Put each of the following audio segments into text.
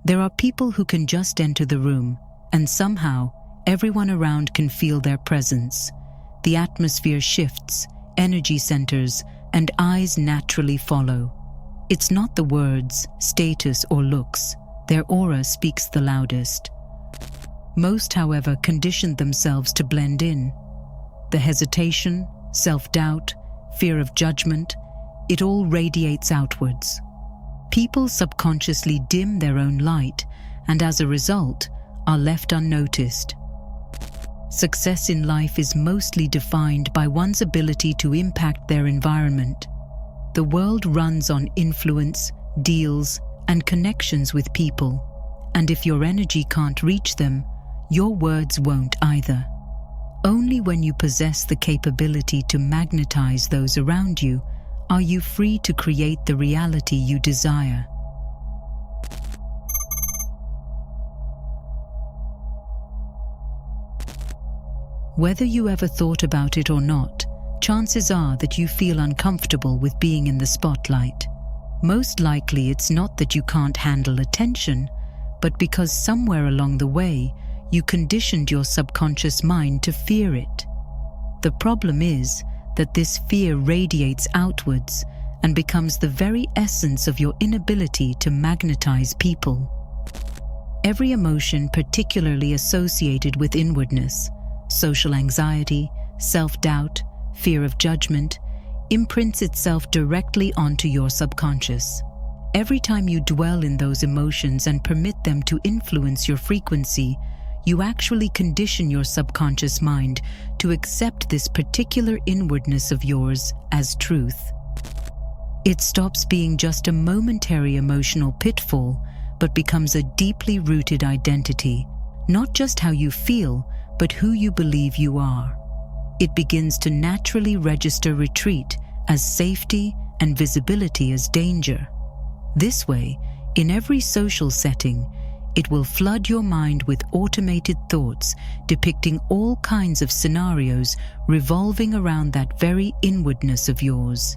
There are people who can just enter the room, and somehow everyone around can feel their presence. The atmosphere shifts, energy centers, and eyes naturally follow. It's not the words, status, or looks. Their aura speaks the loudest. Most, however, conditioned themselves to blend in. The hesitation, self-doubt, fear of judgment, it all radiates outwards. People subconsciously dim their own light and as a result are left unnoticed. Success in life is mostly defined by one's ability to impact their environment. The world runs on influence, deals, and connections with people, and if your energy can't reach them, your words won't either. Only when you possess the capability to magnetize those around you are you free to create the reality you desire. Whether you ever thought about it or not, chances are that you feel uncomfortable with being in the spotlight. Most likely it's not that you can't handle attention, but because somewhere along the way, you conditioned your subconscious mind to fear it. The problem is that this fear radiates outwards and becomes the very essence of your inability to magnetize people. Every emotion particularly associated with inwardness, social anxiety, self-doubt, fear of judgment, imprints itself directly onto your subconscious. Every time you dwell in those emotions and permit them to influence your frequency, you actually condition your subconscious mind to accept this particular inwardness of yours as truth. It stops being just a momentary emotional pitfall, but becomes a deeply rooted identity, not just how you feel, but who you believe you are. It begins to naturally register retreat as safety and visibility as danger. This way, in every social setting, it will flood your mind with automated thoughts depicting all kinds of scenarios revolving around that very inwardness of yours.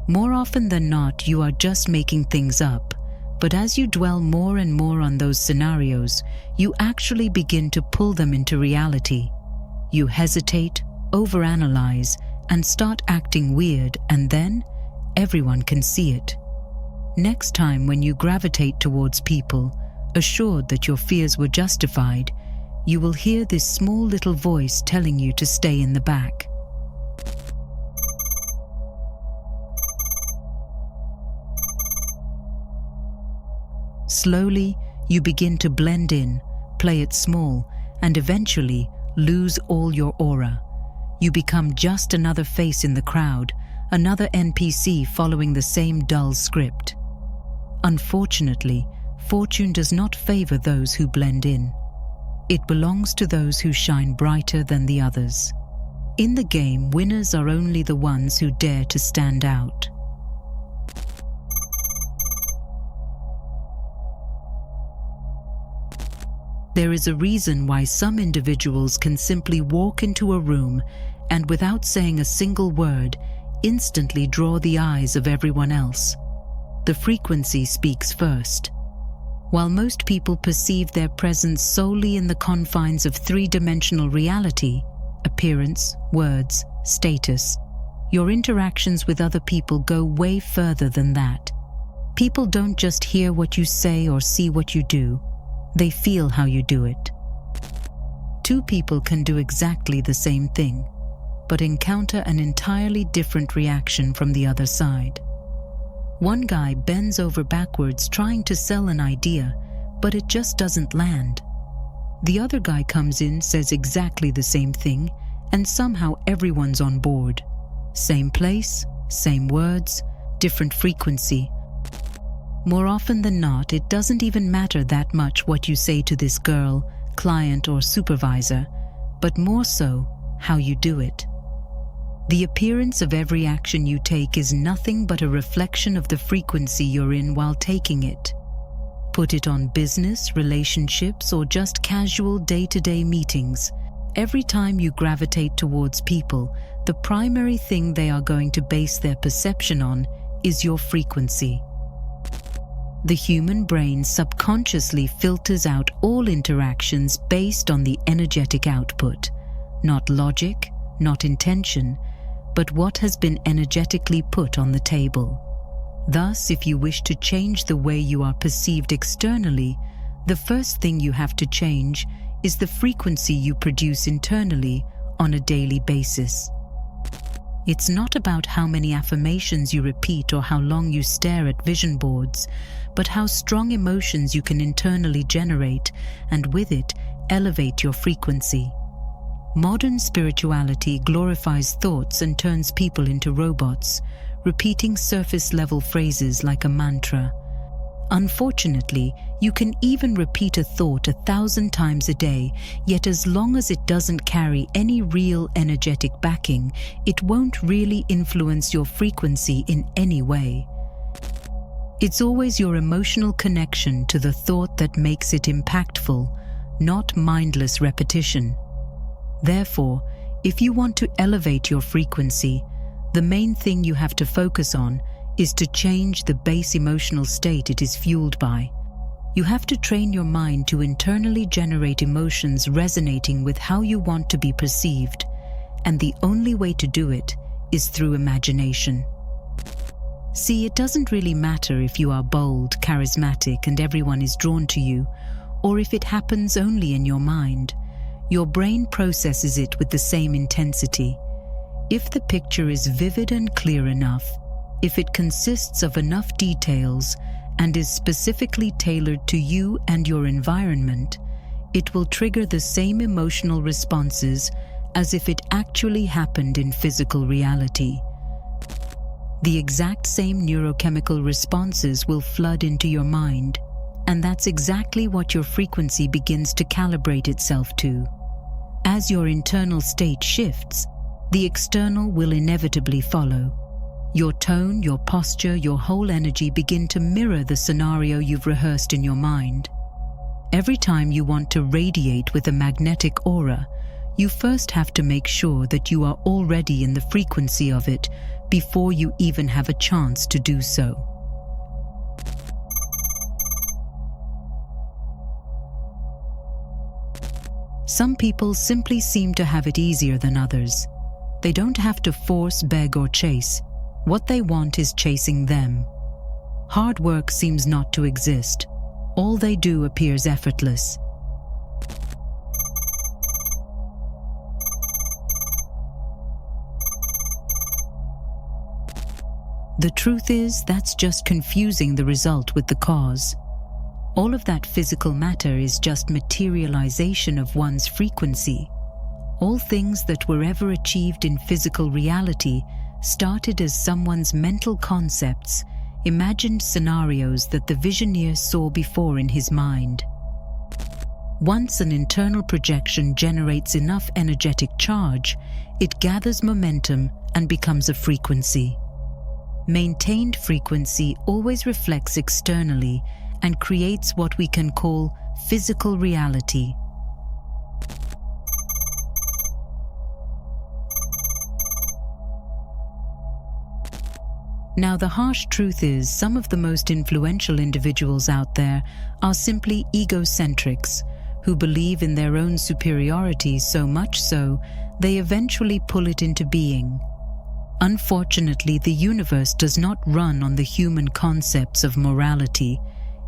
More often than not, you are just making things up, but as you dwell more and more on those scenarios, you actually begin to pull them into reality. You hesitate, overanalyze, and start acting weird, and then everyone can see it. Next time when you gravitate towards people, assured that your fears were justified, you will hear this small little voice telling you to stay in the back. Slowly, you begin to blend in, play it small, and eventually lose all your aura. You become just another face in the crowd, another NPC following the same dull script. Unfortunately, fortune does not favor those who blend in. It belongs to those who shine brighter than the others. In the game, winners are only the ones who dare to stand out. There is a reason why some individuals can simply walk into a room and without saying a single word, instantly draw the eyes of everyone else. The frequency speaks first. While most people perceive their presence solely in the confines of three-dimensional reality, appearance, words, status, your interactions with other people go way further than that. People don't just hear what you say or see what you do. They feel how you do it. Two people can do exactly the same thing, but encounter an entirely different reaction from the other side. One guy bends over backwards trying to sell an idea, but it just doesn't land. The other guy comes in, says exactly the same thing, and somehow everyone's on board. Same place, same words, different frequency. More often than not, it doesn't even matter that much what you say to this girl, client, or supervisor, but more so how you do it. The appearance of every action you take is nothing but a reflection of the frequency you're in while taking it. Put it on business, relationships, or just casual day-to-day meetings. Every time you gravitate towards people, the primary thing they are going to base their perception on is your frequency. The human brain subconsciously filters out all interactions based on the energetic output, not logic, not intention, but what has been energetically put on the table. Thus, if you wish to change the way you are perceived externally, the first thing you have to change is the frequency you produce internally on a daily basis. It's not about how many affirmations you repeat or how long you stare at vision boards, but how strong emotions you can internally generate and with it elevate your frequency. Modern spirituality glorifies thoughts and turns people into robots, repeating surface-level phrases like a mantra. Unfortunately, you can even repeat a thought 1,000 times a day, yet as long as it doesn't carry any real energetic backing, it won't really influence your frequency in any way. It's always your emotional connection to the thought that makes it impactful, not mindless repetition. Therefore, if you want to elevate your frequency, the main thing you have to focus on is to change the base emotional state it is fueled by. You have to train your mind to internally generate emotions resonating with how you want to be perceived, and the only way to do it is through imagination. See, it doesn't really matter if you are bold, charismatic, and everyone is drawn to you, or if it happens only in your mind. Your brain processes it with the same intensity. If the picture is vivid and clear enough, if it consists of enough details and is specifically tailored to you and your environment, it will trigger the same emotional responses as if it actually happened in physical reality. The exact same neurochemical responses will flood into your mind, and that's exactly what your frequency begins to calibrate itself to. As your internal state shifts, the external will inevitably follow. Your tone, your posture, your whole energy begin to mirror the scenario you've rehearsed in your mind. Every time you want to radiate with a magnetic aura, you first have to make sure that you are already in the frequency of it before you even have a chance to do so. Some people simply seem to have it easier than others. They don't have to force, beg, or chase. What they want is chasing them. Hard work seems not to exist. All they do appears effortless. The truth is, that's just confusing the result with the cause. All of that physical matter is just materialization of one's frequency. All things that were ever achieved in physical reality started as someone's mental concepts, imagined scenarios that the visioneer saw before in his mind. Once an internal projection generates enough energetic charge, it gathers momentum and becomes a frequency. Maintained frequency always reflects externally and creates what we can call physical reality. Now, the harsh truth is, some of the most influential individuals out there are simply egocentrics who believe in their own superiority so much so they eventually pull it into being. Unfortunately, the universe does not run on the human concepts of morality.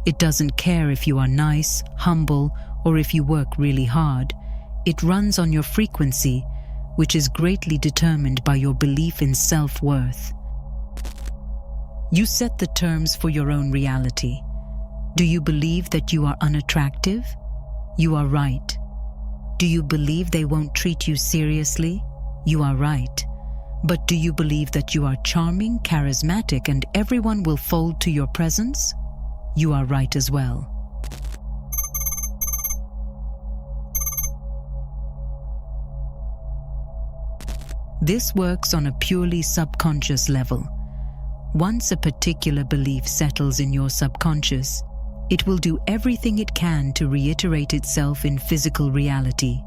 It doesn't care if you are nice, humble, or if you work really hard. It runs on your frequency, which is greatly determined by your belief in self-worth. You set the terms for your own reality. Do you believe that you are unattractive? You are right. Do you believe they won't treat you seriously? You are right. But do you believe that you are charming, charismatic, and everyone will fold to your presence? You are right as well. This works on a purely subconscious level. Once a particular belief settles in your subconscious, it will do everything it can to reiterate itself in physical reality.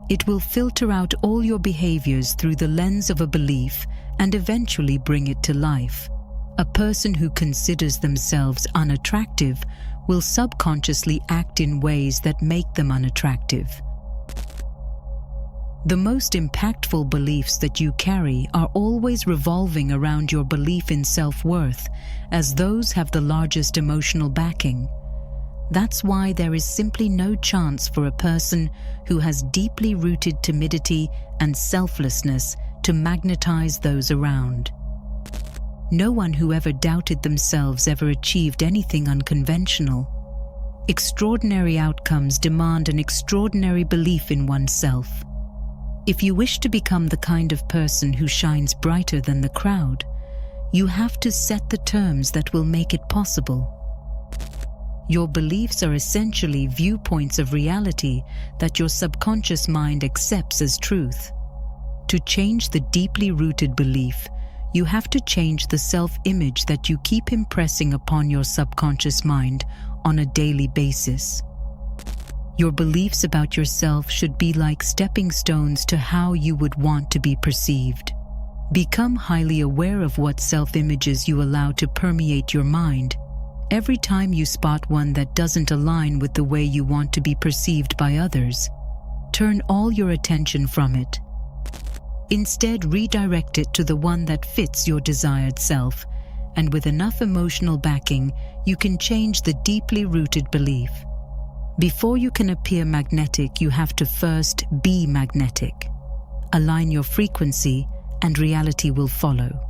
It will filter out all your behaviors through the lens of a belief and eventually bring it to life. A person who considers themselves unattractive will subconsciously act in ways that make them unattractive. The most impactful beliefs that you carry are always revolving around your belief in self-worth, as those have the largest emotional backing. That's why there is simply no chance for a person who has deeply rooted timidity and selflessness to magnetize those around. No one who ever doubted themselves ever achieved anything unconventional. Extraordinary outcomes demand an extraordinary belief in oneself. If you wish to become the kind of person who shines brighter than the crowd, you have to set the terms that will make it possible. Your beliefs are essentially viewpoints of reality that your subconscious mind accepts as truth. To change the deeply rooted belief, you have to change the self-image that you keep impressing upon your subconscious mind on a daily basis. Your beliefs about yourself should be like stepping stones to how you would want to be perceived. Become highly aware of what self-images you allow to permeate your mind. Every time you spot one that doesn't align with the way you want to be perceived by others, turn all your attention from it. Instead, redirect it to the one that fits your desired self, and with enough emotional backing, you can change the deeply rooted belief. Before you can appear magnetic, you have to first be magnetic. Align your frequency, and reality will follow.